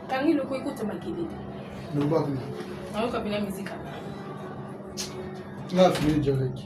Kangi le quoi écoute ma kélé. Non pas. On va faire musique. Là, fini direct.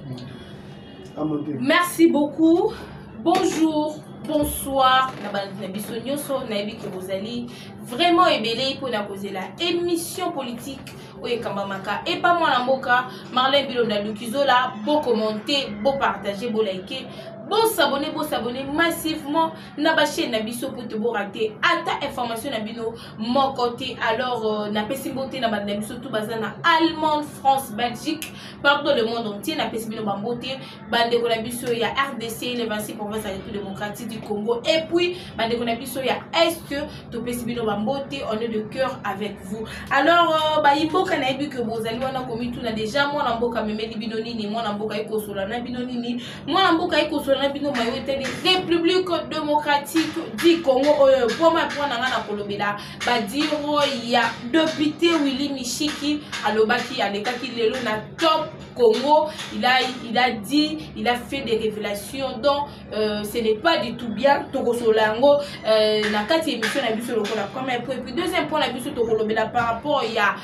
Merci beaucoup. Bonjour, bonsoir. Que vous allez vraiment ébélé pour la causer la émission politique. Oui, Kambamaka. Et pas moi la moka. Marlène Bilona Lukizola. Beau commenter, beau partager, beau liker. Bon s'abonner massivement na ba chaîne na biso pour te bo rater ata information na bino mon côté alors na pesimboté na ba na biso tout bazana Allemagne, France, Belgique partout le monde entier na pesibino bamboté bande ko na biso ya RDC les 26 provinces démocratiques du Congo et puis bande ko na biso ya Est to pesibino bamboté on est de cœur avec vous alors ba imboka na yebi que bozali wana komi tout na déjà moi na mboka memeli bino nini moi na mboka iko sola na bino nini moi na mboka iko sola République démocratique du Congo pour moi pour na kolobela ba dire il y a député Willy Mishiki alobaki alekaki lelo na top Congo il a dit il a fait des révélations donc ce n'est pas du tout bien tokosolango na kati émission na biso lokola premier point puis deuxième point na biso tokolobela par rapport il y a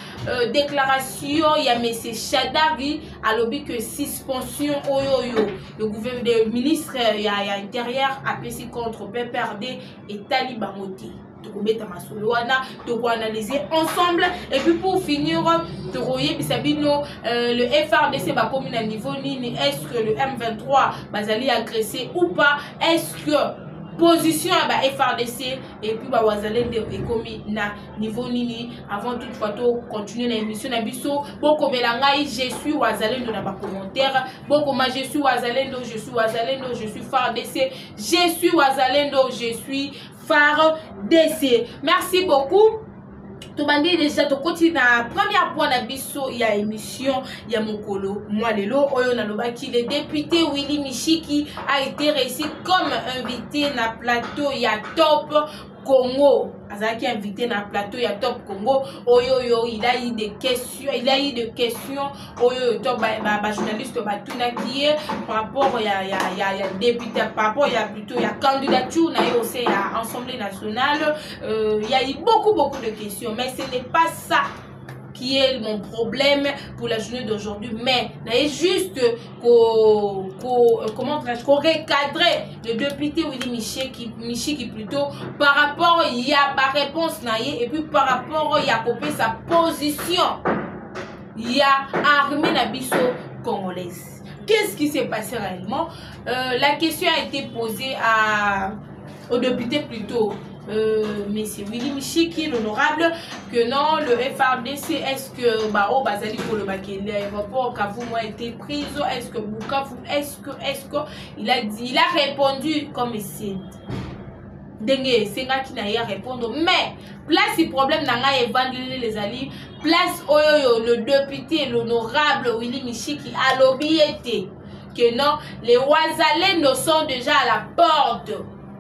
déclaration il y a monsieur Chadari alobi que suspension oyoyo le gouvernement des ministres il y a intérieur APC contre PPRD et Taliban Moti. De analyser ensemble et puis pour finir le FRDC va comme à niveau nini est-ce que le M23 va aller agresser ou pas est-ce que position à FRDC et puis bah wazalendo et commis na niveau nini avant toute photo continuer l'émission na biso beaucoup melangai je suis wazalendo na ba commentaire beaucoup ma je suis wazalendo je suis FARDC je suis wazalendo je suis FARDC merci beaucoup. Tout bandi déjà to continue na première point na biso il y a émission il y a mokolo moi lelo oyo na lobaki le député Willy Mishiki a été reçu comme invité na plateau il y a top Congo azaki invité na plateau ya top Congo oyo il a eu des questions oyo to ba journaliste ba tuna qui par rapport ya député par rapport ya plutôt ya candidature na yo c'est ya Assemblée nationale il y a eu beaucoup de questions mais ce n'est pas ça qui est mon problème pour la journée d'aujourd'hui, mais juste comment recadrer le député Willy Mishiki plutôt par rapport il y a ma réponse et puis par rapport il y a coupé sa position il y a armée nabiso congolaise. Qu'est-ce qui s'est passé réellement? La question a été posée au député plutôt monsieur Willy Mishiki l'honorable que non le FRDC est-ce que Bao Bazali pour le Bakele l'aéroport Kavumu a été pris est-ce que Bukavu est-ce que il a répondu comme ici Dengue Senga qui n'a rien répondre mais place le problème n'a évangéliser les alliés place oyo le député l'honorable Willy Mishiki a lobby été que non les Wazalais ne sont déjà à la porte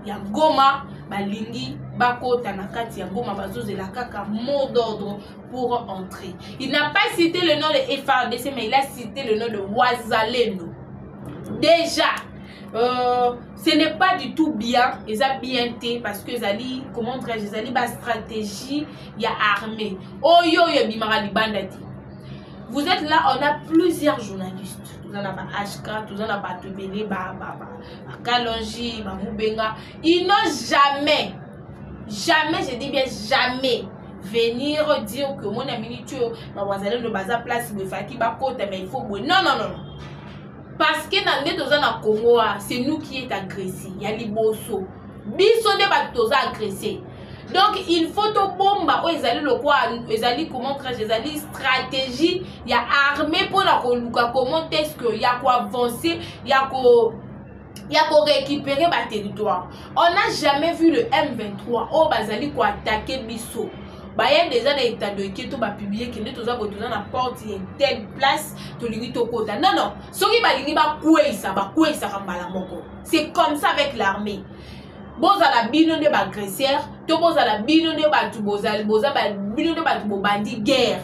il y a Goma balingi bako tanakati ya Goma bazozela kaka mot d'ordre pour entrer. Il n'a pas cité le nom de FRDC mais il a cité le nom de Wazalendo. Déjà ce n'est pas du tout bien, ils ont bien été parce que Zali comment dire Zali ba stratégie il y a armée. Oyo yo bimara libandati. Vous êtes là, on a plusieurs journalistes. Vous en avez HK, vous en avez Tebele, Kalonji, Moubenga. Ils n'ont jamais, je dis bien jamais, venir dire que mon ami tu vas le bazar place, mais il faut non. Parce que dans le Congo, c'est nous qui est agressés. Il y a les bosso. Biso de batoza agressés. Donc il faut to bomba o ezali lokwa ezali comment traiter ezali stratégie il y a armée pour la koluka comment est-ce que il y a quoi avancer il y a quoi récupérer ba territoire. On n'a jamais vu le M23 au bazali ko attaquer biso. Bah il y a déjà des états de qui to ba publier que nous avons besoin na porte une telle place to lingi to kota. Non soki ba lingi ba kuesa kambala moko. C'est comme ça avec l'armée. Bozala bino de agresseur, to bozala bino de batu bozala bino de batu bandi guerre.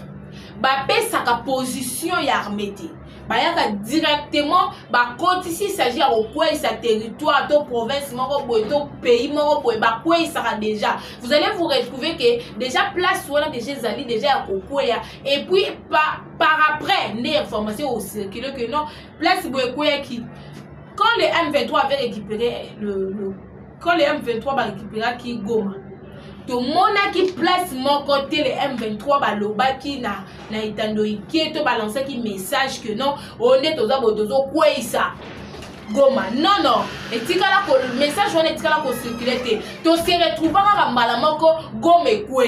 Ba pesa ka position ya armée. bayaka directement bakoti s'il s'agit ya kokweyisa territoire to province moko boye to pays moko boye bakweyisaka déjà. Vous allez vous retrouver que déjà place wana déjà ezali déjà ya kokweya et puis par après les informations au circuler que non place boye kweyaki quand les M23 avaient récupéré quand les M23 va récupérer qui Goma. Tout le monde qui place mon côté les M23 baloba qui na itando qui to balancer qui message que non on est aux abodozo quoi ça Goma non et tikala ko message on est tikala ko circuler to se retrouver à malamoko Goma quoi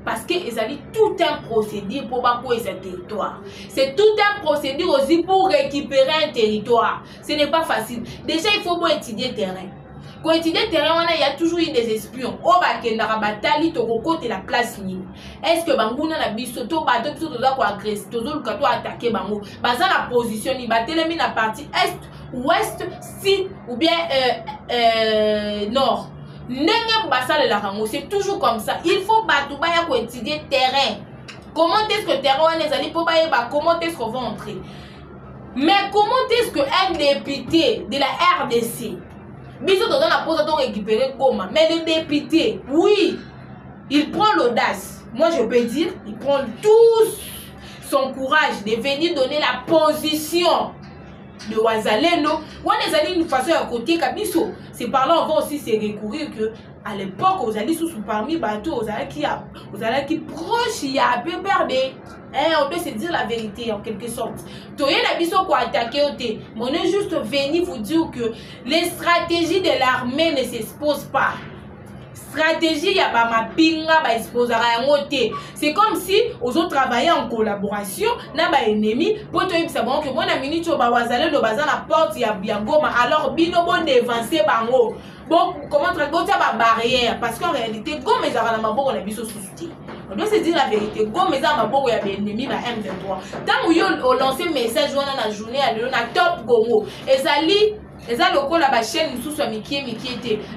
parce que ils avaient tout un procédé pour baquer ce territoire. C'est tout un procédé aussi pour récupérer un territoire. Ce n'est pas facile. Déjà il faut étudier le terrain. Pour étudier le terrain, il y a toujours eu des espions. Au Bakenda Batali, to côté la place ni. Est-ce que Bangouna na biso to bato to za ko agresser, to zo luka to attaquer bango. Baza la position ni batelemi na partie est, ouest, sud ou bien nord. C'est toujours comme ça. Il faut étudier le terrain. Comment est-ce que le terrain comment est-ce qu'on va entrer? Mais comment est-ce qu'un député de la RDC, récupérer comment? Mais le député, oui, il prend l'audace. Moi je peux dire, il prend tout son courage de venir donner la position de Wazalendo. On est une façon à côté Kabiso. C'est par là on va aussi se recourir que à l'époque aux alliés sous parmi bateaux aux alliés qui proche il y a un peu perdé. On peut se dire la vérité en quelque sorte. Toye la biso pour attaquer au thé. On est juste venu vous dire que les stratégies de l'armée ne s'exposent pas. Stratégie ya ba mapinga ba exposera ngote. C'est comme si aux autres travaillaient en collaboration na ba ennemi pour te dire bon que moi na minute ba wazale do baza na porte ya Goma alors bino bon dévancer bango. Bon comment traiter ba barrière parce qu'en réalité Goma ezara na maboko na biso souci. On doit se dire la vérité. Goma ezara maboko ya ennemi ba M23. Tant yo au lancer message wana na journée à na top Congo. Ezali eza lokola ba chaîne sous mikie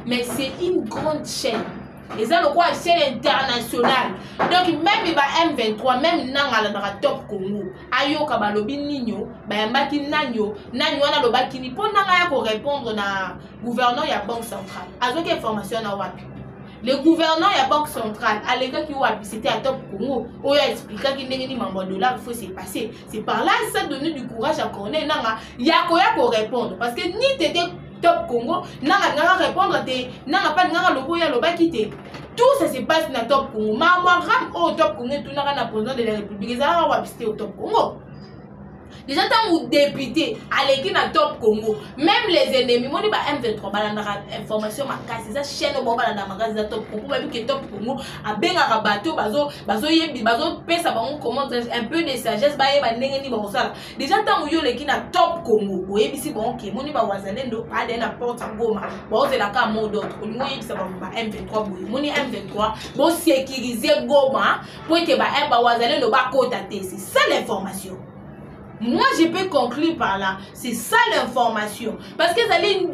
mais c'est une grande chaîne. Eza lokola chaîne internationale. Donc même ba M23 même nanga na top Congo. Ayoka ba lobi ninyo, ba yambaki nanyo wana lobaki ni pona nga ya ko répondre na gouverneur ya banque centrale. Azoki information na wapi. Le gouverneur ya banque centrale alega ki wapi c'était à top Congo. Oya expliquer ki ndenge ni mambo dollar il faut se passer. C'est par là ça donne du courage à Corneille nanga ya ko répondre parce que ni t'étais top Congo nanga répondre te nanga pas nanga lobo ya lobaki te. Tout ça se passe na top Congo. Maman ram au top Congo tout nanga na président de la République ça wapi c'était au top Congo. Déjà tant ou député à l'équipe na top Congo même les ennemis moi ni ba M23 balanda information ma casse ça chaîne bo balanda magasin top Congo ba bi que top Congo a benga bateau bazo yebi bazo pesa bango comment un peu de sagesse ba yeba ndenge ni ba osala déjà tant ou yo l'équipe na top Congo o yebi si bon ke moni ba wazalendo pa de na porte Goma ba ozela ka mot d'autre o yebi ça ba M23 boye moni M23 bo sécuriser Goma pour que ba wazalendo ba kota te c'est ça l'information. Moi, je peux conclure par là. C'est ça l'information. Parce que ça une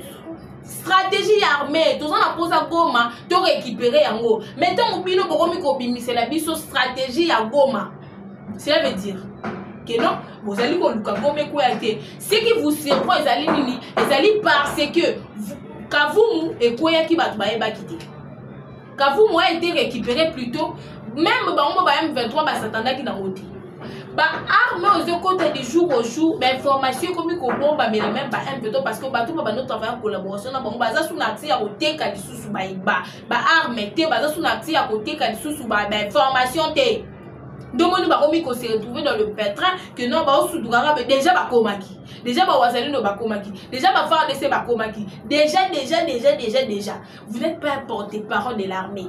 stratégie armée. Tout ça, on a posé à Goma. Tu récupérer en haut. Mettons, Bino Boromi Kobimi, c'est la biso stratégie à Goma. Cela veut dire que non, vous allez vous Goma quoi été. Ce qui vous surprend, ils allaient parce que Kavumu et Koya qui va quitter. Kavumu a été récupéré plus tôt. Même M23 s'attendait qu'il n'a pas. Bah arme aux côtés du jour au jour bah information comme qu'on bombe mais même pas un peu parce que bah tout bah notre travail en collaboration na bon bah ça sous l'accès à côté quand sous bah arme té bah ça sous l'accès à côté quand sous bah information té demande bah comme qu'on s'est retrouvé dans le pétrin que non bah sous douara déjà bah komaki déjà bah wazali no bah komaki déjà bah faire de ces bah komaki déjà vous n'êtes pas porte-parole de l'armée.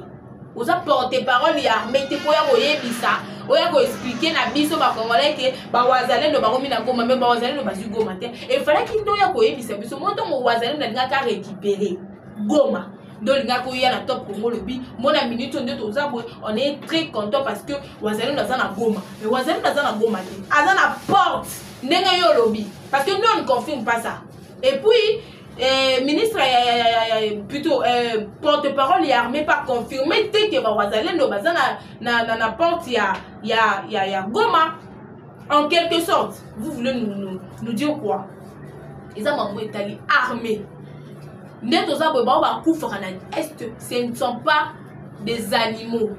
Vous avez porte-parole de l'armée té pour y bisa. Oya ko expliquer na biso ba congolais que ba wazalendo ba komi na Goma mais ba wazalendo ba zu Goma te et fallait qu'il doya ko yebisa biso moto mo wazalendo na nga récupérer Goma donc nga ko ya na top Congo le bi mona minute nde to za on est très content parce que wazalendo za na Goma mais wazalendo za na Goma te aza na porte ndenga yo lobby parce que nous on ne confirme pas ça et puis ministre plutôt porte-parole et armée pas confirmé que ba wazalendo baza na porte ya Goma En quelque sorte, vous voulez nous dire quoi? Ils ont été armés. Ce ne sont pas des animaux.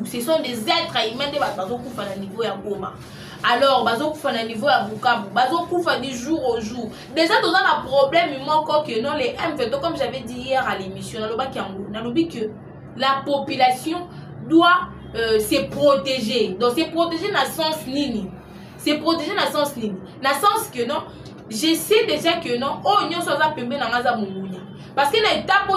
Ce sont des êtres humains qui sont à niveau de Goma. Alors, à niveau de Bukavu, du jour au jour. Déjà, nous avons un problème, que non, les M22, comme j'avais dit hier à l'émission, que la population doit se protéger. Donc, se protéger dans le sens nini. Se protéger dans le sens nini. Dans le sens que non, je sais déjà que non, parce que l'étape où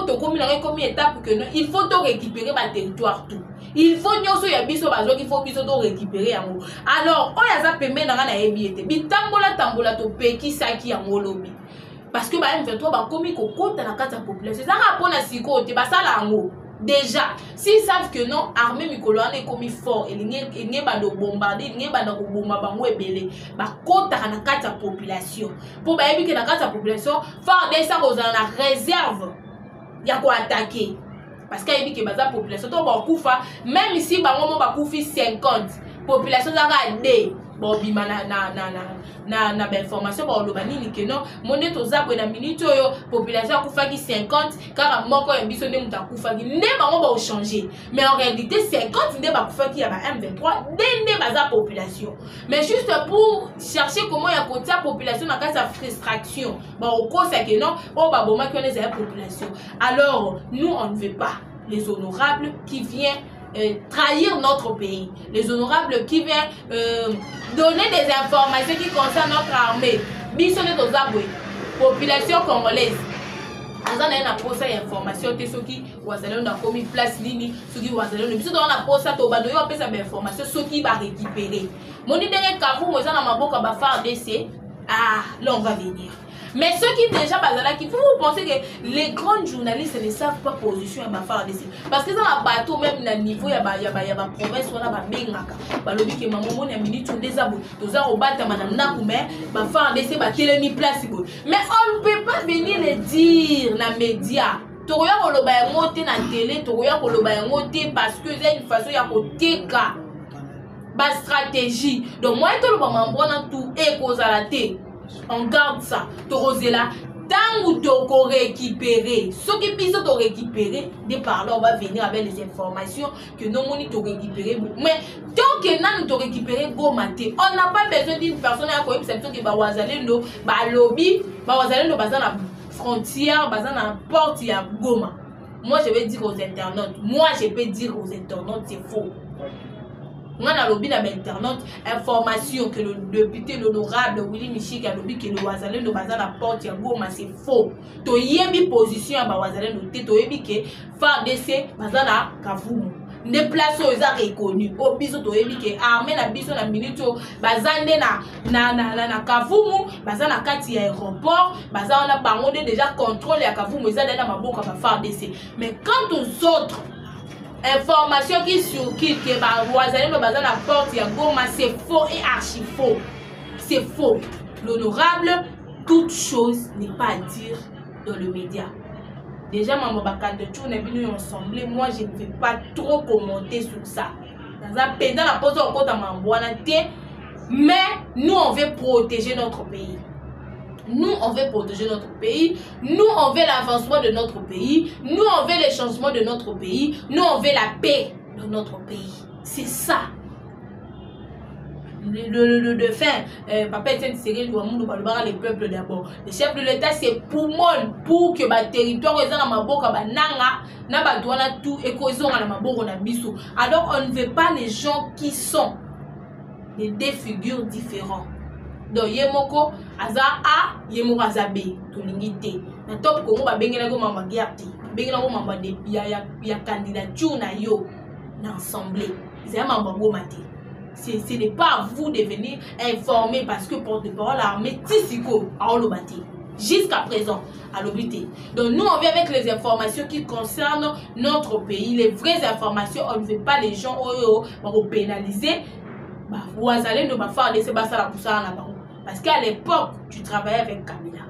étape que non, il faut récupérer le territoire tout. Il faut qu'il faut récupérer. Alors, on y a pembe dans la ebiete. Tambola to peki saki en lobby. Parce que M23 commis côté dans la carte population. Ça rapport à sikote, ça la en déjà, s'ils savent que non, armée Mikolo est commis fort et il n'y a pas de bombarder, il n'y a pas de bombarder, il côté dans la carte population. Pour que la carte population, faire des ça dans la réserve, il y a quoi attaquer. Parce qu'il y a la population, même ici, il y a 50 population de bon bima na information ba lobani que non monde to zabo na minute yo population akufa ki 50 car moko ya biso ne muta kufa ki ne ba ba changer mais en réalité 50 ne ba kufa ki ya ba M23 ne ba za population mais juste pour chercher comment ya côté population na ka sa frustration ba au cause que non o ba boma ki on est population. Alors nous on ne veut pas les honorables qui viennent trahir notre pays, les honorables qui viennent donner des informations qui concernent notre armée. Bisonne Tozabwe, population congolaise. Nous avons posé des informations que ceux qui ont commis place ligne, ceux qui ont posé des informations, ceux qui vont récupérer. Mon idée est que vous avez faire DC. Ah, là on va venir. Mais ceux qui déjà qui vous pensez que les grands journalistes ne savent pas position à ma faire DC parce que dans la bateau même dans niveau il y a province ou là ba bengaka ba lobi que maman mon minute on des abou toza obata madame nakume ba faire DC ba telemi place mais on ne peut pas venir le dire dans les médias. Toya koloba ngote na télé toya koloba ngote parce que c'est une façon ya koteka ba stratégie. Donc moi to loba mambona tout et cause à la télé. On garde ça. Torosela, tant ou toko récupérer, ce qui puisse te récupérer, de par là on va venir avec les informations que nous moni te récupérer. Mais tant que nous te récupérer, go mater. On n'a pas besoin d'une personne à quoi exception que ba wazalendo, ba lobby, ba wazalendo bazan la frontière, bazan la porte ya Goma. Moi je vais dire aux internautes, c'est faux. On a lobby dans l'internet information que le député l'honorable Willy Michik a lobby que le Wazalendo le bazar la porte ya Goma, c'est faux. To yebi position à Wazalendo to yebi que FARDC bazar la Kavumu. Ne place aux reconnus au biso to yebi que armée na biso na minute bazande na Kavumu bazar na kati ya aéroport bazar na bango déjà contrôle ya Kavumu ezala na maboka ba FARDC. Mais quant aux autres information qui surquitte que Wazalendo bazar la porte ya Goma, c'est faux et archi faux. C'est faux. L'honorable, toute chose n'est pas à dire dans le média. Déjà, maman bakande tout n'est venu ensemble. Moi, je ne vais pas trop commenter sur ça. Dans la pose au côté de mais nous, on veut protéger notre pays. Nous, on veut protéger notre pays. Nous, on veut l'avancement de notre pays. Nous, on veut le changement de notre pays. Nous, on veut la paix de notre pays. C'est ça. Papa Etienne Tshisekedi les peuples d'abord. Le chef de l'État, c'est pour que le territoire soit dans ma boca, tout et qu'on a ma boca na biso. Alors, on ne veut pas les gens qui sont des deux figures différentes. Donc yemoko aza a yemoko aza b to lingité na top ko ba bengela ko mama guerre bengela ko mama de ya candidature na yo na assemblée c'est mama bo maté ce n'est pas à vous de venir informer parce que porte-parole l'armée tisiko a lo baté jusqu'à présent à l'obité. Donc nous on vient avec les informations qui concernent notre pays, les vraies informations. On ne veut pas les gens pénaliser ou aller ne pas faire des ça la poussar en avant. Parce qu'à l'époque, tu travaillais avec Kabila.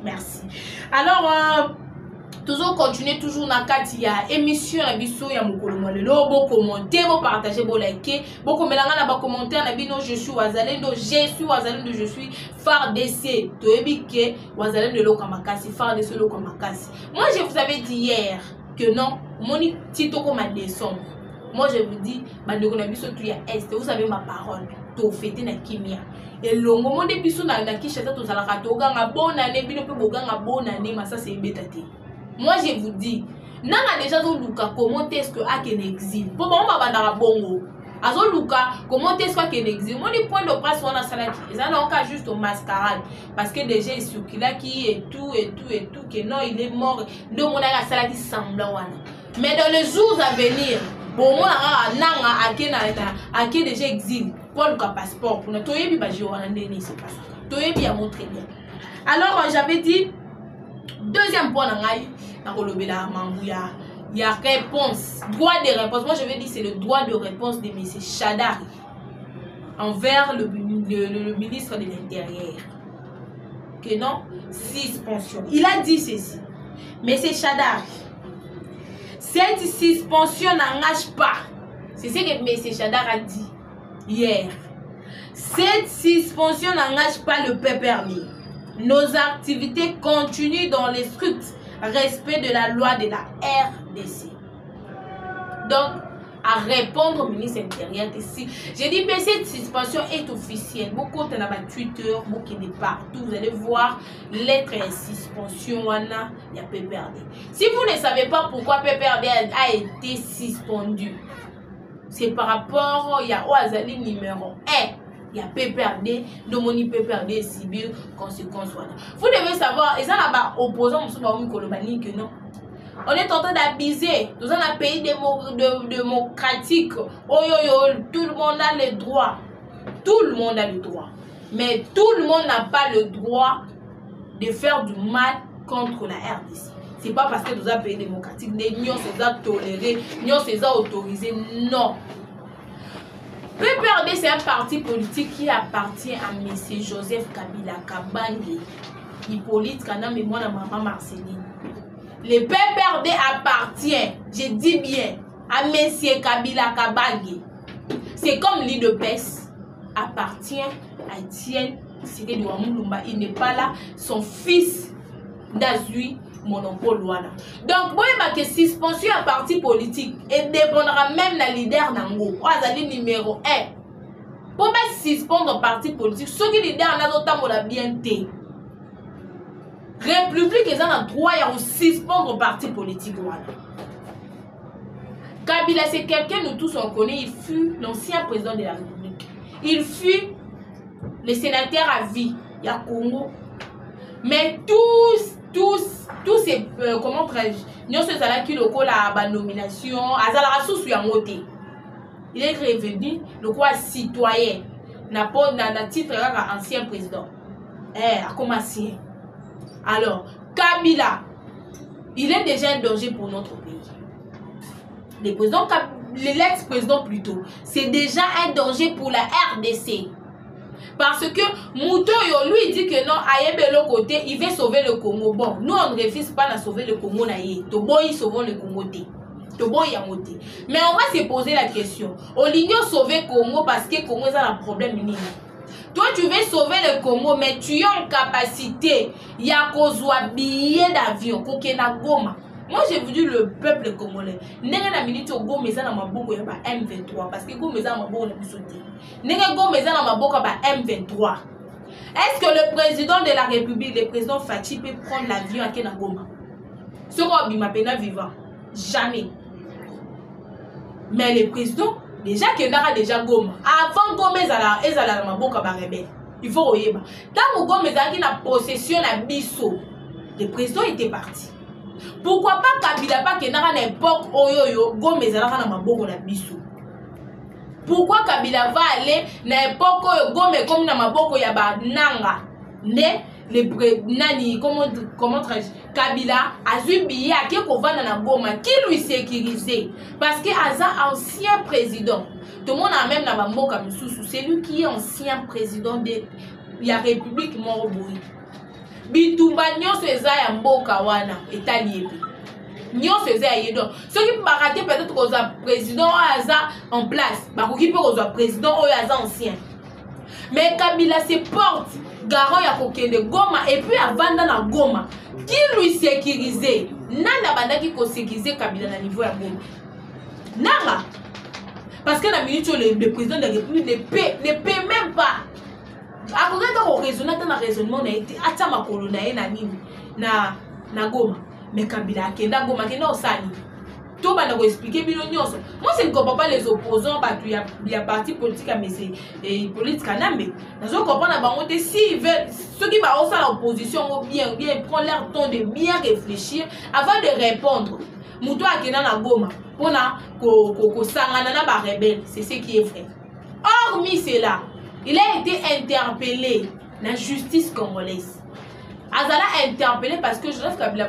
Merci. Alors, toujours continuer toujours na kati ya émission na biso ya mokolo molelo bo commenter bo partager bo liker bo komelanga na ba commentaire na bino je suis Wazalendo je suis FARDC toyebi ke Wazalendo loka makasi FARDC loka makasi. Moi je vous avais dit hier que non moni tito comme décembre. Moi je vous dis bandeko na biso tu ya est vous savez ma parole to fêter na kimia et longo monde biso na Kinshasa to zalaka to ganga bonne année bino pe boganga bonne année mais ça c'est bétaté. Moi je vous dis nanga déjà zo luka comment est-ce que aken exil po ba bandara bongo azo luka comment est-ce que aken exil mon point de presse on a salaki ça non cas juste au mascarade parce que déjà il circula qui et tout que non il est mort de mon a salaki semblant wana mais dans les jours à venir bon mon nanga aken déjà exil pour le passeport pour notre yebi ba jowana ndeni c'est pas ça to yebi a montré bien. Alors j'avais dit deuxième point il y a réponse, droit de réponse. Moi je vais dire c'est le droit de réponse de M. Chadari envers le ministre de l'Intérieur. Que non, suspension. Il a dit ceci. M. Chadari, cette suspension n'engage pas. C'est ce que M. Chadari a dit hier. Cette suspension n'engage pas le PPRD. Nos activités continuent dans le strict respect de la loi de la RDC. Donc, à répondre au ministre intérieur ici, j'ai dit, mais cette suspension est officielle. Beaucoup de Twitter, beaucoup de partout, vous allez voir lettre et suspension, il y a PPRD. Si vous ne savez pas pourquoi PPRD a été suspendu, c'est par rapport, il y a Oazali numéro 1. Il y a PPRD, Domoni PPRD, Sibyl, conséquence. Vous devez savoir, et ça là-bas, opposant que non. On est en train d'abuser. Nous sommes un pays démocratique. Oh yo yo, tout le monde a le droit. Tout le monde a le droit. Mais tout le monde n'a pas le droit de faire du mal contre la RDC. C'est pas parce que nous sommes un pays démocratique, nous sommes tolérés, nous sommes autorisés. Non. PPRD, c'est un parti politique qui appartient à M. Joseph Kabila Kabange, Hippolyte Kana, mais moi, la maman Marceline. Le PPRD appartient, je dis bien, à M. Kabila Kabange. C'est comme l'IDPS appartient à Etienne Tshisekedi Wamulumba. Il n'est pas là, son fils d'Azui. Monopole voilà. Donc bon il que suspension à parti politique et dépendra même la leader nango Oazali numéro 1 pour mettre suspendre parti politique ceux qui leader en a d'autant la bien té république ils ont le droit à suspendre parti politique voilà. Kabila c'est quelqu'un nous tous on connaît, il fut l'ancien président de la République, il fut le sénateur à vie il y a Congo, mais tous ces comment traiter nous sommes là qui le la nomination azala sous ya moté il est revenu le quoi citoyen na titre ancien président comme ancien. Alors Kabila il est déjà un danger pour notre pays. Le président l'ex-président plutôt c'est déjà un danger pour la RDC. Parce que Mouto lui il dit que non, Ayebe l'autre côté, il veut sauver le Congo. Bon, nous on ne refuse pas de sauver le Congo. Toboy sauvons le Congo. Toboy yamote. Mais on va se poser la question. Oligno sauver le Congo parce que le Congo a un problème. Toi tu veux sauver le Congo, mais tu es en capacité. Il y a un billet d'avion. Kokena Goma. Moi j'ai vu le peuple congolais. N'est-ce pas minute au go mais ça n'a pas beaucoup de M23 parce que go mais ça n'a pas beaucoup de sauter. N'est-ce pas go mais ça n'a pas beaucoup de M23. Est-ce que le président de la République, le président Fachi peut prendre l'avion à Kenagoma? Ce qu'on m'a peine vivant. Jamais. Mais le président déjà Kenara déjà Goma. Avant Goma ezala na maboka ba rebelle. Il faut oyeba. Tant Goma ezaki na possession na biso. Le président était parti. Pourquoi pas Kabila pas que na l'époque oyoyo Goma ezalaka na maboko na biso? Pourquoi Kabila va aller na l'époque oyo Goma comme na maboko ya ba nanga ne le nani comment Kabila azui billet qui kovanda na Goma qui lui sécurisé parce que aza ancien président tout le monde a même na mboka misusu c'est lui qui est ancien président de la République Moroboui. bitumba nyonso eza ya mboka wana etali ebe nyonso eza ya ye donc soki bakate peut-être kozwa président oyo aza en place bakoki mpe kozwa président oyo aza ancien mais Kabila se porte garant ya kokende Goma et puis avanda na Goma qui lui sécurise nana bandaki ko sécuriser Kabila na niveau ya Goma nanga parce que la minute le président de la République ne paie même pas a ko raisonner dans raisonnement na été ata makolo na ye na nini na Goma mais Kabila akenda Goma kenda osani tout va nous expliquer bino nyonso. Moi je ne comprends pas les opposants parce qu'il y a parti politique à mais c'est politique kanambe. Je comprends na bango te si veulent ceux qui va aussi l'opposition bien prendre leur temps de bien réfléchir avant de répondre. Muto akena na Goma pona ko sangana na ba rebelle, c'est ce qui est vrai. Hormis cela, il a été interpellé dans la justice congolaise. Azala interpellé parce que Joseph Kabila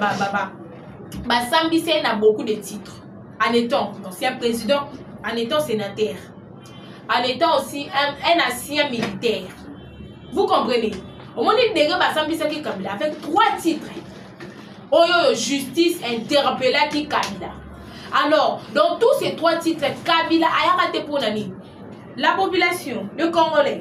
Sambisa a beaucoup de titres. En étant ancien président, en étant sénateur, en étant aussi un ancien militaire. Vous comprenez? Au moment où Sambisa Kabila avec 3 titres. Oyo justice interpellé qui Kabila. Alors, dans tous ces 3 titres, Kabila a raté pour nani. La population, le Congolais.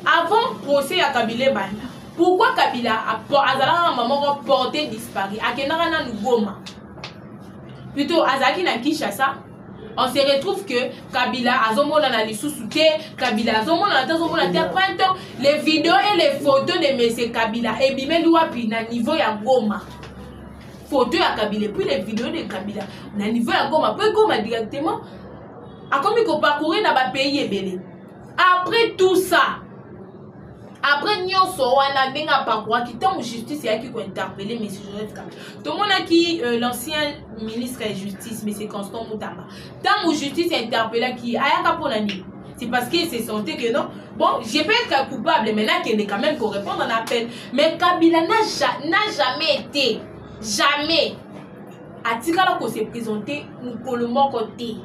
Avant procès à Kabila Banda. Pourquoi Kabila a maman porté disparu à Kenarana Goma? Plutôt Azaki na Kinshasa, on se retrouve que Kabila a zomona na lisusuke, Kabila a zomona na zomona te printemps, les vidéos et les photos de monsieur Kabila et bimé luapi na niveau ya Goma. Photos ya Kabila puis les vidéos de Kabila na niveau ya Goma, puis Goma directement a comme il parcourir na ba pays ebele. Après tout ça, après nyonso wana benga parcours qui tant justice et qui ko interpeller monsieur Joseph Kabila. Tout le monde a qui l'ancien ministre de justice monsieur Constant Mutamba. Tant justice interpellé qui ayaka pour l'année. C'est parce qu'il se sentait que non. Bon, j'ai pas être coupable maintenant qu'il est quand même pour répondre à l'appel. Mais Kabila n'a jamais été jamais à Tikala qu'on s'est présenté pour le mon côté.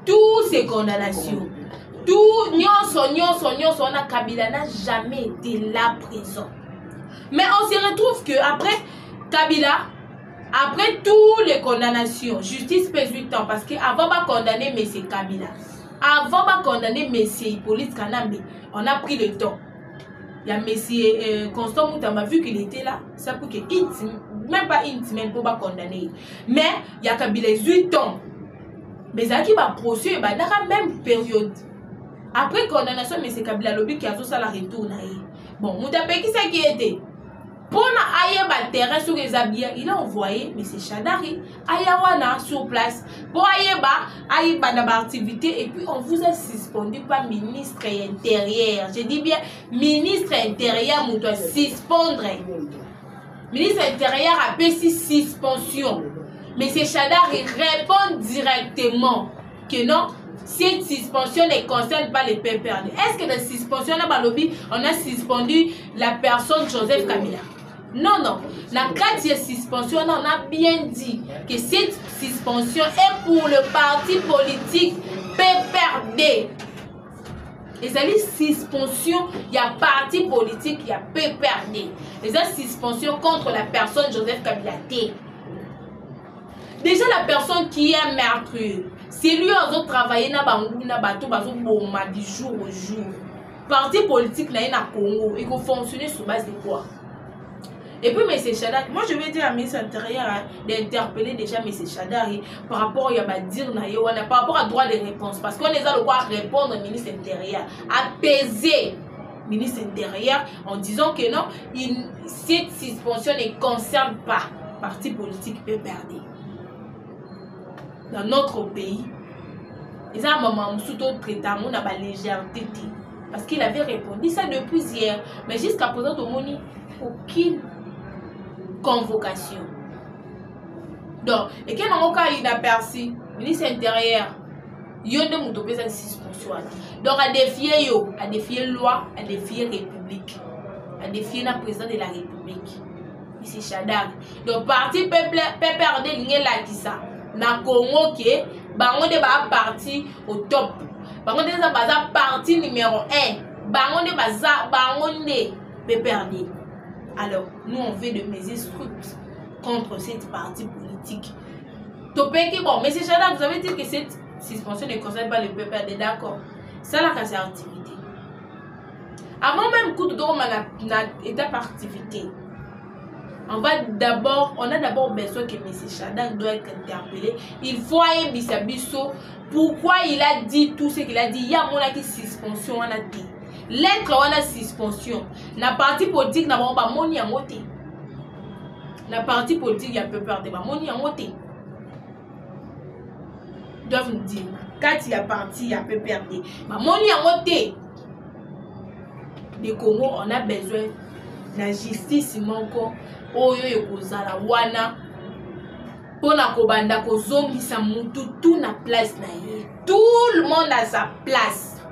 Toutes ces condamnations. Tout nyonso na Kabila n'a jamais été là présent. Mais on se retrouve que après Kabila, après toutes les condamnations, justice pèse 8 ans parce que avant de condamner M. Kabila, avant de condamner M. Hippolyte Kanambe, on a pris le temps. Il y a M. Constant Mutamba vu qu'il était là, ça pour que même pas intime pour pas condamner. Mais il y a Kabila 8 ans. Mais ça qui va procéder dans la même période. Après condamnation, M. Kabila Lobi qui a tout ça la retourne. Bon, Moutapé qui c'est qui était? Pour na terrain sur les habits, il a envoyé M. Chadari Ayawana sur place. Pour Ayeba na activité et puis on vous a suspendu par ministre intérieur. Je dis bien ministre intérieur, vous doit suspendre. Ministre intérieur a fait suspension. M. Chadari répond directement que non. Cette suspension ne concerne pas les PPRD. Est-ce que la suspension dans lobby, on a suspendu la personne Joseph Kabila? Non, non. Dans le cas de suspension, on a bien dit que cette suspension est pour le parti politique PPRD. Et ça dit suspension, il y a parti politique, il y a PPRD. Et ça suspension contre la personne Joseph Kabila. Déjà la personne qui est meurtrier. C'est lui qui a travaillé dans le du jour au jour. Parti politique na Congo, il faut fonctionner sur base de quoi? Et puis M. Chadari, moi je vais dire à M. Intérieur d'interpeller déjà M. Chadari par rapport à dire par rapport à droit de réponse. Parce qu'on est là le droit répondre au ministre intérieur, apaiser le ministre intérieur en disant que non, cette suspension ne concerne pas le parti politique PPRD. Dans notre pays, ils ont un moment sous d'autres traitements, on a la légèreté. Parce qu'il avait répondu ça depuis hier. Mais jusqu'à présent, il n'y a aucune convocation. Donc, et quand on a aperçu, le ministre intérieur, il y a une suspension. Donc, à défier la loi, à défier la République, à défier le président de la République. M. Chadari. Donc, parti PPRD, il y a là qui ça. Na Congo qui bango de ba parti au top bango de za baza parti numéro 1 bango de baza bango ne PPRD. Alors, nous, on fait de mesures strictes contre cette partie politique. Topeki, bon, M. Chada, vous avez dit que cette suspension ne concerne pas le PPRD, d'accord. C'est là que c'est activité. Avant même que tout le monde ait étape activité, on a d'abord besoin que M. Chada doit être interpellé. Il faut aller bisabiso. Pourquoi il a dit tout ce qu'il a dit? Il y a mon qui suspension en a dit. Lettre on a suspension. La partie politique n'a pas moni en moté. La partie politique il y a peu peur de moni en moté. Doivent nous dire quand il y a parti il y a peu perdre. Moni en moté. Le Congo on a besoin de la justice manko oyo ekozala wana pona kobanda kozongisa mutu tout na place na ye. Tout le monde a sa place.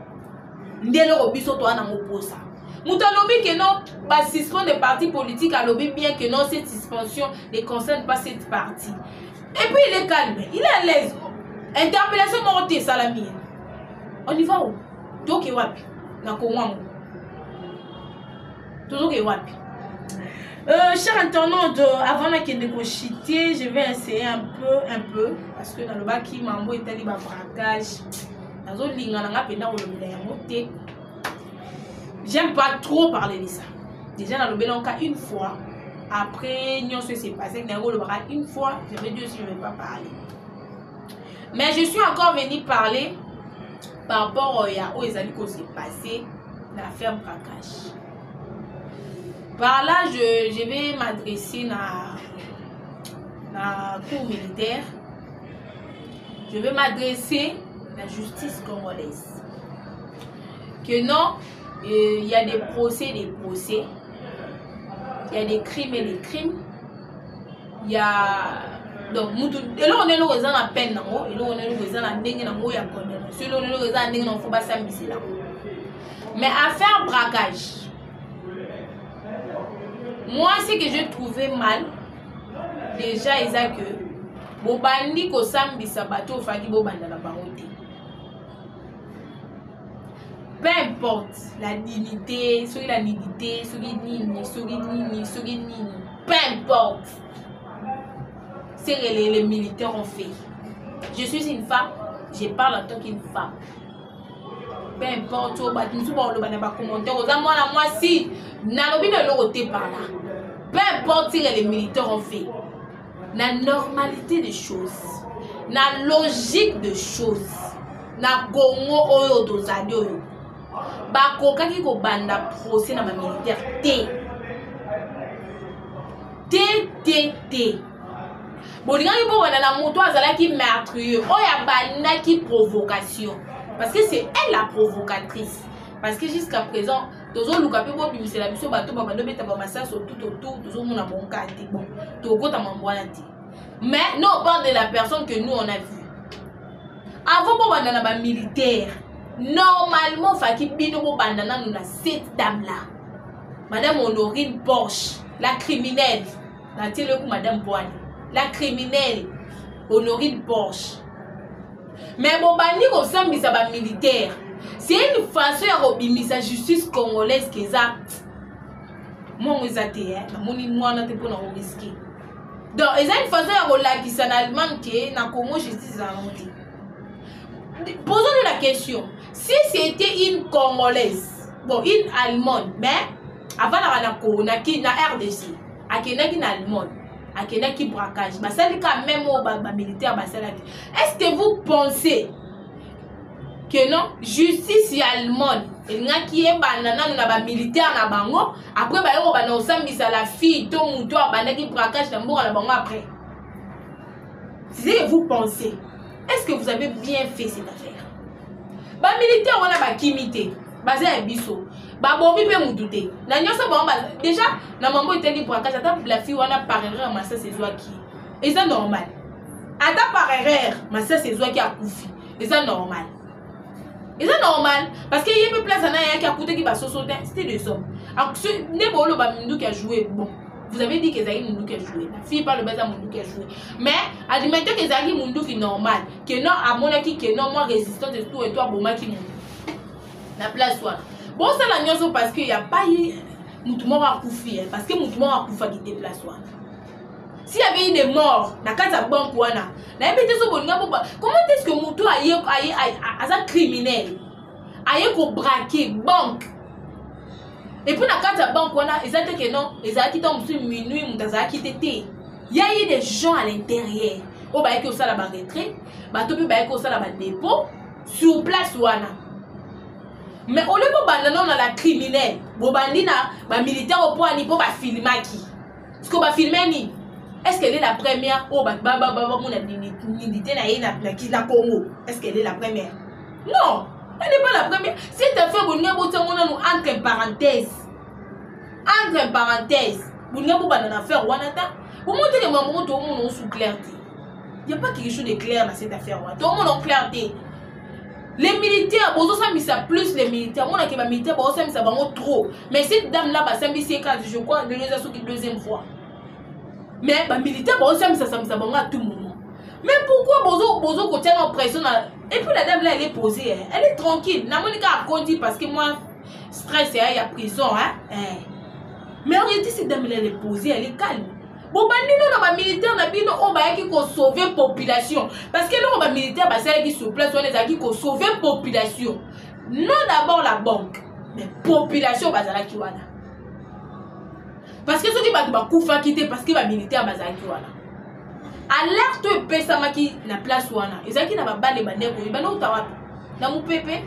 Ndelo biso to ana moposa. Mutu alobi que non, ba suspension des partis politiques alobi bien que non, cette suspension ne concerne pas cette partie. Et puis il est calme, il est à l'aise. Interpellation morte salami. On y va où? Donc wapi na komwango. Toujours que wapi. Chers internautes, avant de chiter, je vais essayer un peu, parce que dans le bas qui m'a envoyé un braquage. J'aime pas trop parler de ça. Déjà dans le Bélanca une fois, après nous ce s'est passé une fois, je vais dire si je ne vais pas parler. Mais je suis encore venu parler par rapport aux amis qui s'est passé dans l'affaire braquage. Par là, je vais m'adresser à la cour militaire. Je vais m'adresser à la justice congolaise. Que non, il y a des procès, il y a des crimes et des crimes. Il y a... Donc, et là, on est dans la peine, et là, on est dans la mais affaire braquage. Moi, ce que j'ai trouvé mal, déjà, c'est que Bobandi ko sambi sabato faki bobanda la baroté. Peu importe la dignité, sur la dignité, sur nini, peu importe. C'est que les militaires ont fait. Je suis une femme, je parle en tant qu'une femme. Peu importe, moi si, par là. Peu importe ce que les militaires ont fait. La normalité des choses, la logique des choses, la gongo oyo dozali oyo. Bakoka ki ko banda procès na ma militaire T. Bolinga bo wana na moto azala ki meurtrieux, oya banda ki provocation. Parce que c'est elle la provocatrice. Parce que jusqu'à présent, toujours le capé bo bimisé la biso bato ba bando beta ba massa sur tout autour, toujours mon bon kati bon. To ko ta mamboana ti. Mais non, on parle de la personne que nous on a vue. Avant bo banda na ba militaire, normalement faki bino bo banda na nous cette dame là. Madame Honorine Porsche, la criminelle. La télé ku madame Boani. La criminelle Honorine Porsche. Mais bon bandi ko sambisa ba militaire. C'est une façon de robimisa justice congolaise qui est moi on est moi on a été pour nous risquer. Donc ils ont une façon de relakisa na allemand qui na Congo justice en monté. Posons-nous la question, si c'était une congolaise, bon une allemande, mais avant la Congo na RDC, akena ki na allemande, akena ki braquage, bah ça dit quand même au militaire bah ça. Est-ce que vous pensez que non, justice allemande, il y a qui est banana militaire na bango, après ba yo ba na osambisa la fille to muto abana ki braquage na mboka na bango après. Si vous pensez, est-ce que vous avez bien fait cette affaire? Ba militaire on a ba kimité, ba za biso, ba bombi pe mututé. Na nyoso ba déjà na mambo iteli braquage ata la fille on a par erreur ma ça c'est toi qui. Et c'est normal. Ata par erreur, ma ça c'est toi qui a koufi. Et c'est normal. Et c'est normal parce qu'il y a une place qui a coûté qui va sauter, c'était des hommes. Alors Nebolo Bamindou qui a joué, bon, vous avez dit que Zahir Mundou qui a joué, la fille parle de Mundou qui a joué. Mais admettons que Zahir Mundou qui est normal, que non à mon avis qui est non moins résistant de tout et toi Boma qui Mundou. La place soit. Bon ça la nuance parce qu'il n'y a pas eu Moutoumora a koufi, parce que Moutoumora a koufa qui déplace. S'il y avait eu des morts, dans la banque, comment est-ce que Moutou a un criminel? A eu braquer banque. Et puis dans la banque, ils ont dit que non, ils ont quitté minuit, ils ont quitté. Il y a eu des gens à l'intérieur. Au bail que ça la retraite, bateau puis bail que ça la dépôt sur place wana. Mais au lieu de bandana dans la criminelle, bo bandina ba militaire au point ni pour ba filmer qui. Est-ce que ba filmer ni? Est-ce qu'elle est la première au ba mon dignité na qui la Congo? Est-ce qu'elle est la première? Non, elle n'est pas la première. Si tu fais bonne botte mon entre parenthèses. Entre parenthèses, bonne botte bandana faire wana ta. Pour montrer que maman tout le monde sous clarté. Il n'y a pas quelque chose de clair dans cette affaire. Tout le monde en clarté. Les militaires, ça plus les militaires. Moi, les militaires, ça va trop. Mais cette dame-là, je crois, de deuxième fois. Mais les militaires, ça va tout le monde. Mais pourquoi Bozo côté en pression? Et puis la dame-là, elle est posée. Elle est tranquille. La Monica a conduit parce que moi, stress, il y a prison. Mais en réalité, cette dame-là, elle est posée, elle est calme. Bon, les militaires ont sauvé la population. Parce que les militaires qui se placent, qui ont sauvé la population. Non d'abord la banque, mais la population. Parce que ceux qui ont quitté parce que les militaires ont alerte et pesama qui na place wana. Ils ont qui na ba les bandeko, ils ont tawa. Na mu pepe.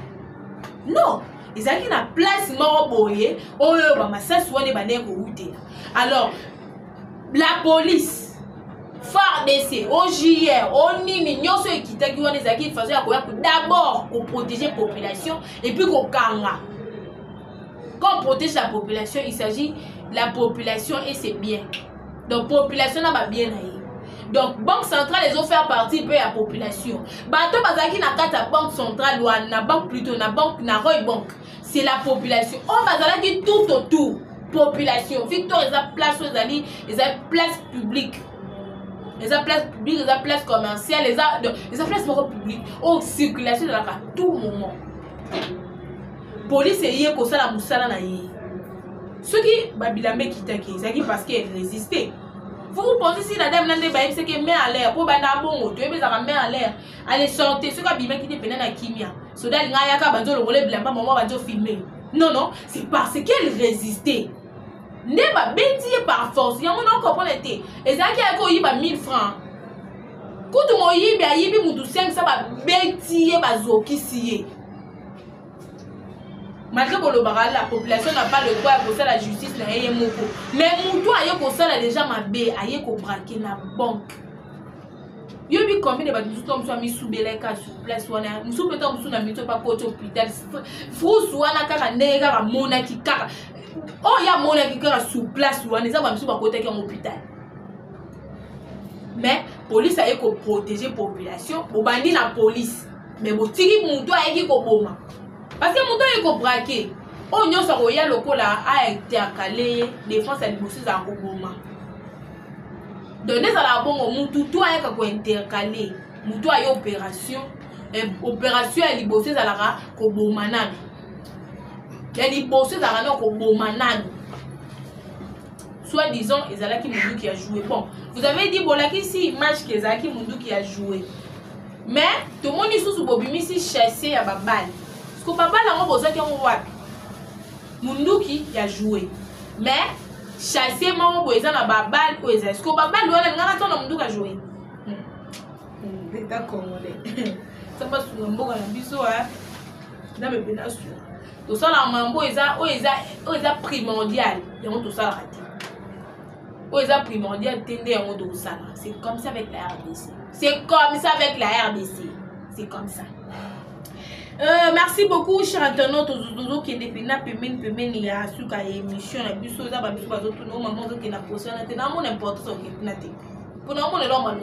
Non, ils ont qui na place mort boye, oyo ba masasi wana bandeko ute. Alors la police, FARDC, OJR, ONIMI, nous sommes qui d'abord pour protéger la population et puis qu'on kanga. Quand on protège la population, il s'agit de la population et c'est bien. Donc la population n'a pas bien aillé. Donc banque centrale les ont fait partie de la population. Bateau bazaki na kata banque centrale ou na banque plutôt na banque na roy banque. C'est la population. On bazaki tout autour. Population. Victor, ils ont place aux alliés, ils ont place publique. Ils ont place publique, ils ont place commerciale, ils ont place publique. Oh, circulation de la carte, tout moment. Police est comme ça, la moussala na yé. Ceux qui, babilame qui t'inquiètent, c'est parce qu'elle résistait. Vous pensez si la dame n'a pas c'est qu'elle met en l'air, pour bana bon, tu es mis à mettre en l'air. Allez sortir, ceux qui abîment qui dépendent de la kimia. Soda l'ingayaka, banjo le relais blanc, maman banjo filmer. Non, non, c'est parce qu'elle résistait. Ne pas bêtiser par force. Il y a un comprend l'été. Et ça qui a eu 1000 francs. Quand on y est, il y a eu 5 ça va bêtiser par zoki sié. Malgré que la population n'a pas le droit à poser la justice, mais Moutou a eu ça déjà ma bé, a eu qu'on braquer la banque. Il y a eu combien de gens qui ont mis sous Beleka sur place. Nous sommes peut-être sous la méthode pas côté hôpital. Frous ou un akara nega mona qui kara. Oh, il y a mon qui est sous place ou on est à côté de l'hôpital. Mais la police a été protéger la population. Pour bandi la police. Mais pour tirer mon doigt et qui boma. Parce que mon doigt est braqué. Oh, nous sommes royal local a été accalé. Défense à l'ibossi à boma. Donnez à la bombe mon tout a été intercalé. Mon doigt a opération. Opération à l'ibossi à la kobomanane. Il y a des bossés à la Bomanane. Soit disant, Ezalaki Moundou qui a joué. Bon, vous avez dit, voilà, ici, image que Ezalaki Moundou qui a joué. Mais, tout le monde est sous Bobimi si chassé à Babal. Parce que Babal a besoin qu'il y ait un roi. Moundou qui a joué. Mais, chassé, maman, besoin à Babal ou Ezalaki. Parce que Babal, il y a un Moundou qui a joué. D'accord, ça passe sur un bon à la biseau, hein. Là, mais bien sûr. Tout ça, la mambo, est primordial. Et on tout ça raté. Est primordial, c'est comme ça avec la RDC. C'est comme ça avec la RDC. C'est comme ça. Merci beaucoup, chers internautes, tous qui depuis na pemen il y a suka émission la biso za ba biso bazo tuno maman zo qui na poser na tena mon importance ok na te. Pour nous on est là on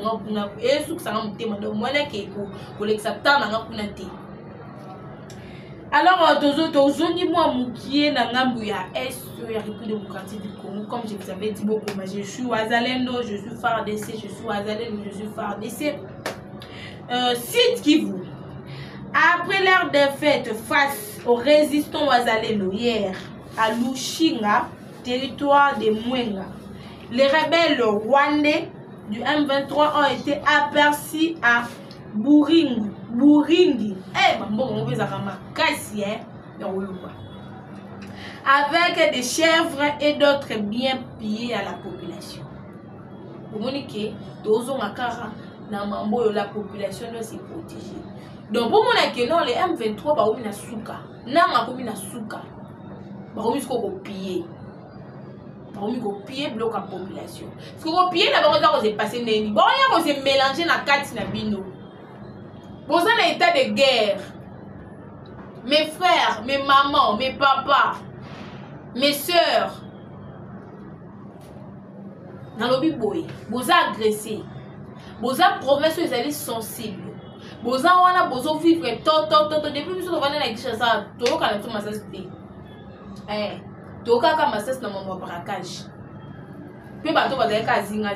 et suka ça mutema donc moi là qui pour l'exacta na kuna te. Alors, Tozo, moi, Moukié, Nangambouya, Est, il y a République démocratique du Congo, comme je vous avais dit beaucoup, mais je suis Ouazalendo, je suis FARDC, je suis Ouazalendo, je suis FARDC. Site Kivu. Après l'heure des fêtes face aux résistants Ouazalendo hier à Lushinga, territoire de Mwenga. Les rebelles rwandais du M23 ont été aperçus à Buringi. Avec des chèvres et d'autres biens pillés à la population. Vous voyez que la population doit se protéger. Donc pour moi que non les M23 ba na suka na makomi na suka ba komi ko piller ba komi ko piller bloc la population parce que ko piller na ba ko se passer neni ba ya ko se mélanger na kati na bino bon ça na état de guerre. Mes frères, mes mamans, mes papas, mes sœurs dans le biboy vous agressé vous a province vous allez sensible. Boza wana bozo vivre toto depuis biso tovanda na Kinshasa toyoka na tuma sasite toyoka ka masas na mama braquage pe bato bazali ka zinga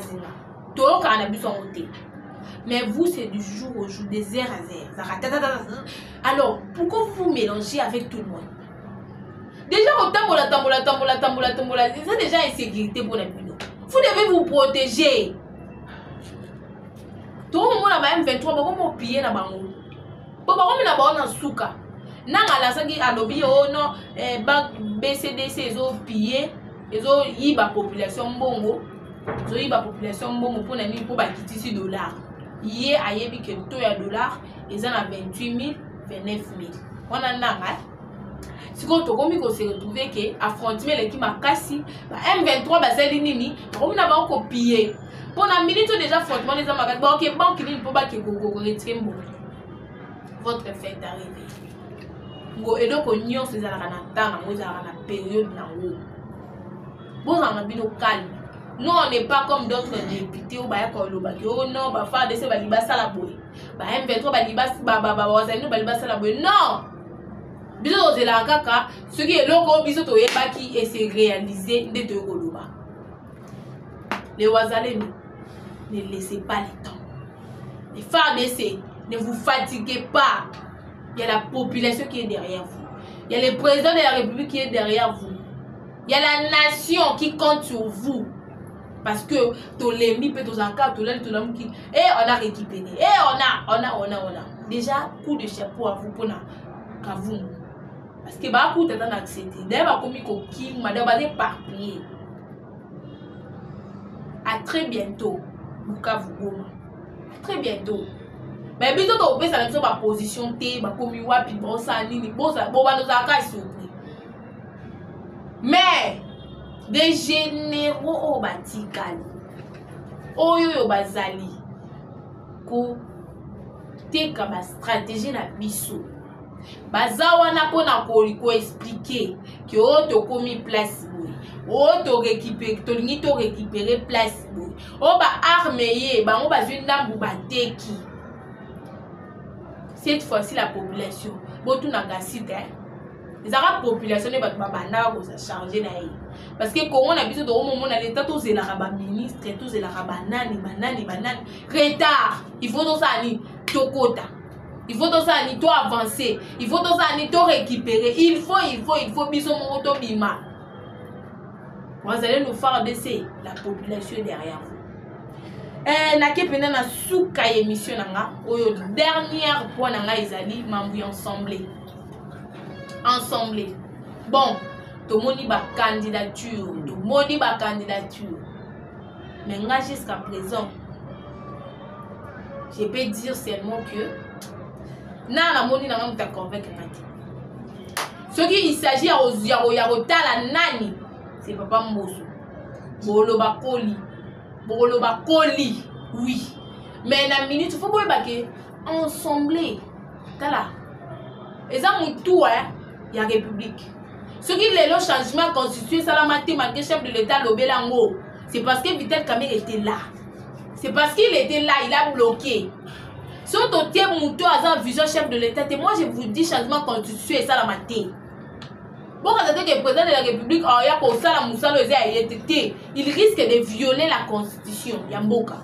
toyoka na biso ngote mais vous c'est du jour au jour des heures à heures. Alors pourquoi vous mélangez avec tout le monde? Déjà au tambola c'est déjà insécurité pour la vie. Vous devez vous protéger. Tout le monde a M23 ba piller na bango. Bo ba na ba na suka. Na ngala sangi alobi o no bank BCDC ezo piller ezo yiba population mbongo. Zo yiba population mbongo pour na ni pour ba kitisi dollars. Yé ayebi que to ya dollars eza na 28 000 29 000. Wana nanga. Siko to komi ko se retrouver que affrontement l'équipe makasi ba M23 ba zeli nini ko na ba ko piller. Pour la minute déjà franchement les amagats bon ok banque il faut pas que go retirer votre fête d'arrivée go et donc on se za na temps on za na période na wo bon on a bien au calme. Nous on n'est pas comme d'autres députés ou ba ko lo ba oh non ba fa de se ba libasa la boy ba M23 ba libasa ba wazani ba libasa la boy non biso de la kaka ce qui est loko biso to yeba qui et se réaliser de ko lo ba les wazalés ne laissez pas le temps. Les FARDC, ne vous fatiguez pas. Il y a la population qui est derrière vous. Il y a le président de la République qui est derrière vous. Il y a la nation qui compte sur vous. Parce que tous les mi tous en cas, tous les qui et on a récupéré. Et on a. Déjà coup de chapeau à vous pour vous. Parce que bah coup t'es en accepté. D'ailleurs comme qui m'a demandé par prier. À très bientôt. Très bientôt. Mais bientôt tu peux savoir ma position T, ma commis wapi bon ça nini bon ça bon nous a surpris. Mais des généraux au batikali. Oyo bazali. Ko te comme stratégie na biso. Bazawa na pona ko expliquer que o to commis place o to récupérer place o ba armé ba ba ndambu ba teki. Cette fois-ci la population botu na gasite les arabes population ne ba banda ko sa charger na yi parce que comment on a besoin de moment na l'état tous les arabes ministre tous les arabes banani retard il faut donc ça ni tokota. Il faut donc ça ni to avancer, il faut donc ça ni to récupérer, il faut biso moto bima. Vous allez nous faire baisser la population derrière vous. Na kepena na souka émission nanga oyo dernière point nanga ezali mambu ensemble. Bon, to moni ba candidature. Mais nga jusqu'à présent je peux dire seulement que na moni nanga muta convaincre ngati. Ce qui il s'agit à la nani. C'est papa Mboso. Boloba Koli. Oui. Mais la minute, il faut pas que ensemble. Tala. Et ça, tout, il y a République. Ce qui est le changement constitué, ça la malgré chef de l'État, l'Obelango. C'est parce que Vital Kamerhe était là. C'est parce qu'il était là, il a bloqué. Si on tient Mouto à un vision chef de l'État, moi je vous dis changement constitué, ça la maté. Bon, quand que le président de la République il risque de violer la constitution. Yamboka.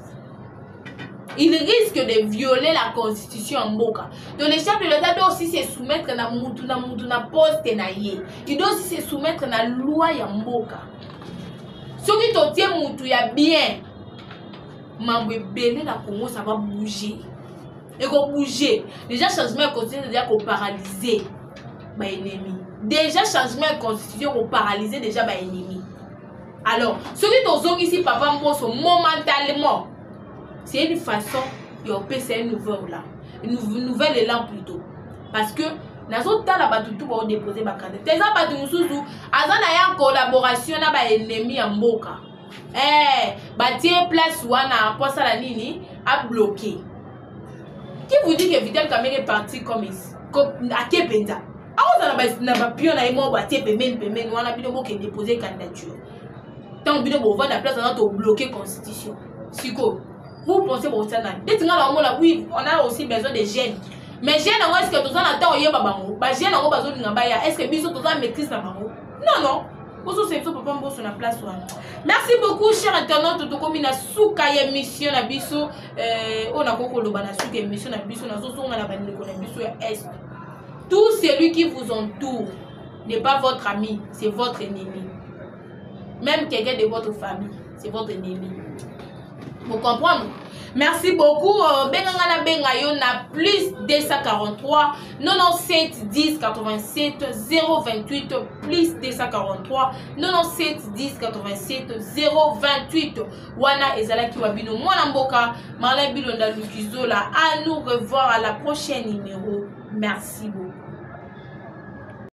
Il risque de violer la constitution en Mboka. Donc le chef de l'État doit aussi se soumettre à la poste. Il doit aussi se soumettre à la loi Yamboka. soki totie mutu ya bien mambo ebele na Congo ça va bouger et qu'on bouger déjà changement de constitution déjà qu'on paralyser ba ennemi déjà changement de constitution qu'on paralyser déjà ba ennemi alors soki tozongi ici papa mboso momentalement c'est une façon yo c'est une nouvelle là une nouvelle élan plutôt parce que nazo tala batutu ba déposer ba candidat teza batu mususu azana ya collaboration na ba ennemi ya mboka batie place wana pour ça la nini a bloqué. Qui vous dit que Vital Kamerhe est parti comme à Kepenza? Ah on a pas pion na imo batie pemene wana bino mo ke déposer candidature. Tant bino bo va la place dans to bloquer constitution. Siko. Vous pensez bon ça na. Detinga la mona oui, on a aussi besoin de jeunes. Mais jeunes est-ce que tous en attend yeba bango? Ba jeunes on besoin ngamba ya. Est-ce que biso tous en maîtrise na bango? Non non. Merci beaucoup, chers internautes. Tout comme il a souka émission na biso, on a beaucoup de bana souka émission na biso na zozo na bani ko na biso est. Tout celui qui vous entoure n'est pas votre ami, c'est votre ennemi. Même quelqu'un de votre famille, c'est votre ennemi. Vous comprenez? Merci beaucoup. Bengana bengayo na plus 243 97 10 87 028 plus 243 97 10 87 028 wana ezalaki wabino mwana mboka Marlin Bilonda Lukizola. À nous revoir à la prochaine numéro. Merci beaucoup.